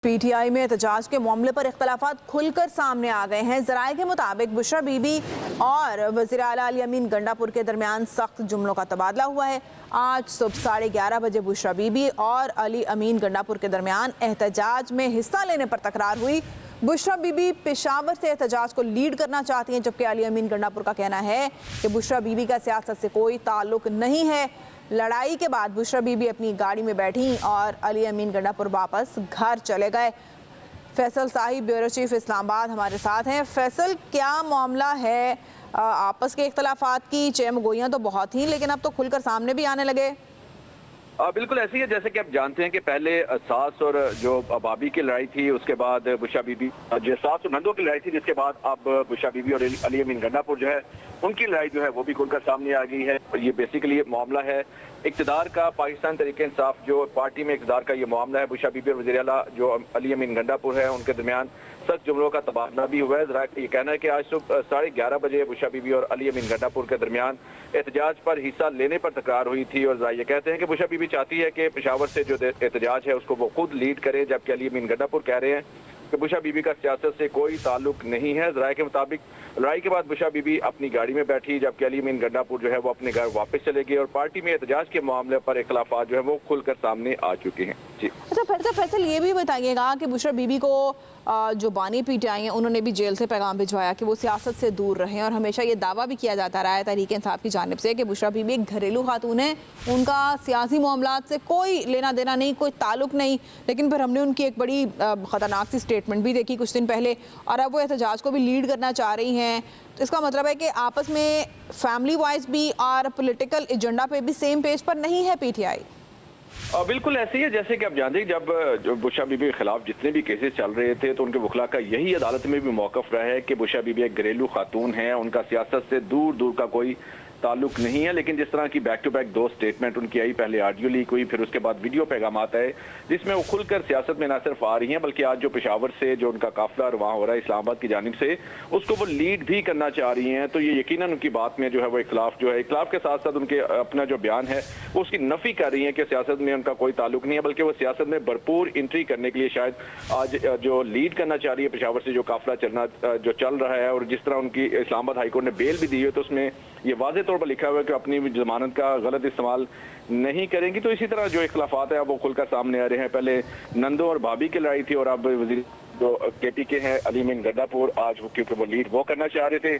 PTI में एहतजाज के मामले पर इख्तलाफात खुलकर सामने आ गए हैं। ज़राए के मुताबिक बुशरा बीबी और वज़ीर आला अली अमीन गंडापुर के दरमियान सख्त जुमलों का तबादला हुआ है। आज सुबह 11:30 बजे बुशरा बीबी और अली अमीन गंडापुर के दरमियान एहतजाज में हिस्सा लेने पर तकरार हुई। बुशरा बीबी पेशावर से एहतजाज को लीड करना चाहती हैं, जबकि अली अमीन गंडापुर का कहना है कि बुशरा बीबी का सियासत से कोई ताल्लुक नहीं है। लड़ाई के बाद बुशरा बीबी अपनी गाड़ी में बैठी और अली अमीन गंडापुर वापस घर चले गए। फैसल साहिब, ब्यूरो चीफ इस्लामाबाद हमारे साथ हैं। फैसल, क्या मामला है आपस के इख्तलाफात की? चेमगोइयाँ तो बहुत थी, लेकिन अब तो खुलकर सामने भी आने लगे। बिल्कुल ऐसी है, जैसे कि आप जानते हैं कि पहले सास और जो भाभी की लड़ाई थी, उसके बाद बुशरा बीबी, जो सास और नंदों की लड़ाई थी, जिसके बाद अब बुशरा बीबी और अली अमीन गंडापुर जो है उनकी लड़ाई जो है वो भी खुलकर सामने आ गई है। ये बेसिकली मामला है इक़्तिदार का। पाकिस्तान तहरीक इंसाफ जो पार्टी में इक़्तिदार का ये मामला है। बुशरा बीबी और वज़ीर आला जो अली अमीन गंडापुर है उनके दरमियान सख्त जुमलों का तबादला भी हुआ है। ज़रा ये कहना है कि आज सुबह 11:30 बजे बुशरा बीबी और अली अमीन गंडापुर के दरमियान एहतजाज पर हिस्सा लेने पर तकरार हुई थी। और ज़रा ये कहते हैं कि बुशरा बीबी चाहती है कि पेशावर से जो एहतजाज है उसको वो खुद लीड करे, जबकि अली अमीन गंडापुर कह रहे हैं कि बुशरा बीबी का सियासत से कोई ताल्लुक नहीं है। ज़राए के मुताबिक लड़ाई के बाद बुशरा बीबी अपनी गाड़ी में बैठी, जबकि अली अमीन गंडापुर जो है वो अपने घर वापस चले गए और पार्टी में एहतजाज के मामले पर इख्तलाफात जो है वो खुलकर सामने आ चुके हैं। जी अच्छा फैसल, ये भी बताइएगा कि बुशरा बीबी को जो बानी पीटीआई हैं उन्होंने भी जेल से पैगाम भिजवाया कि वो सियासत से दूर रहें, और हमेशा ये दावा भी किया जाता रहा है तहरीक इंसाफ की जानिब से कि बुशरा बीबी एक घरेलू खातून है, उनका सियासी मामलात से कोई लेना देना नहीं, कोई ताल्लुक नहीं। लेकिन फिर हमने उनकी एक बड़ी ख़तरनाक सी स्टेटमेंट भी देखी कुछ दिन पहले, और अब वो एहतजाज को भी लीड करना चाह रही हैं। तो इसका मतलब है कि आपस में फैमिली वाइज भी और पॉलिटिकल एजेंडा पे भी सेम पेज पर नहीं है पीटीआई। बिल्कुल ऐसे ही है, जैसे कि आप जानते हैं जब बुशरा बीबी के खिलाफ जितने भी केसेस चल रहे थे तो उनके वकला का यही अदालत में भी मौकफ रहा है कि बुशरा बीबी एक घरेलू खातून है, उनका सियासत से दूर दूर का कोई ताल्लुक नहीं है। लेकिन जिस तरह की बैक टू बैक 2 स्टेटमेंट उनकी आई, पहले ऑडियो लीक हुई, फिर उसके बाद वीडियो पैगाम आता है जिसमें वो खुलकर सियासत में न सिर्फ आ रही हैं बल्कि आज जो पेशावर से जो उनका काफिला रवां हो रहा है इस्लामाबाद की जानिब से, उसको वो लीड भी करना चाह रही हैं। तो ये यकीनन उनकी बात में जो है वो इख्लाफ के साथ साथ उनके अपना जो बयान है वो उसकी नफी कर रही है कि सियासत में उनका कोई ताल्लुक नहीं है, बल्कि वो सियासत में भरपूर एंट्री करने के लिए शायद आज जो लीड करना चाह रही है पेशावर से जो काफिला जो चल रहा है। और जिस तरह उनकी इस्लामाबाद हाईकोर्ट ने बेल भी दी है तो उसमें ये वाज़ेह तौर पर लिखा हुआ है कि अपनी जमानत का गलत इस्तेमाल नहीं करेंगी। तो इसी तरह जो इख्तलाफात है वो खुलकर सामने आ रहे हैं। पहले नंदों और भाभी की लड़ाई थी और अब वज़ीर जो केपी के हैं अली अमीन गंडापुर, आज वो क्योंकि वो लीड वो करना चाह रहे थे,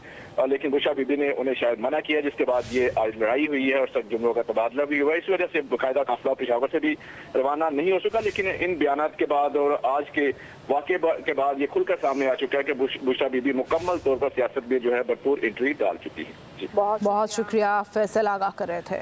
लेकिन बुशरा बीबी ने उन्हें शायद मना किया, जिसके बाद ये आज लड़ाई हुई है और सख्त जुमलों का तबादला भी हुआ। इस वजह से बाकायदा काफिला पेशावर से भी रवाना नहीं हो सका। लेकिन इन बयानात के बाद और आज के वाक़े के बाद ये खुलकर सामने आ चुका है कि बुशरा बीबी मुकम्मल तौर पर सियासत में जो है भरपूर एंट्री डाल चुकी है। बहुत बहुत शुक्रिया फैसल, आगाह कर रहे थे।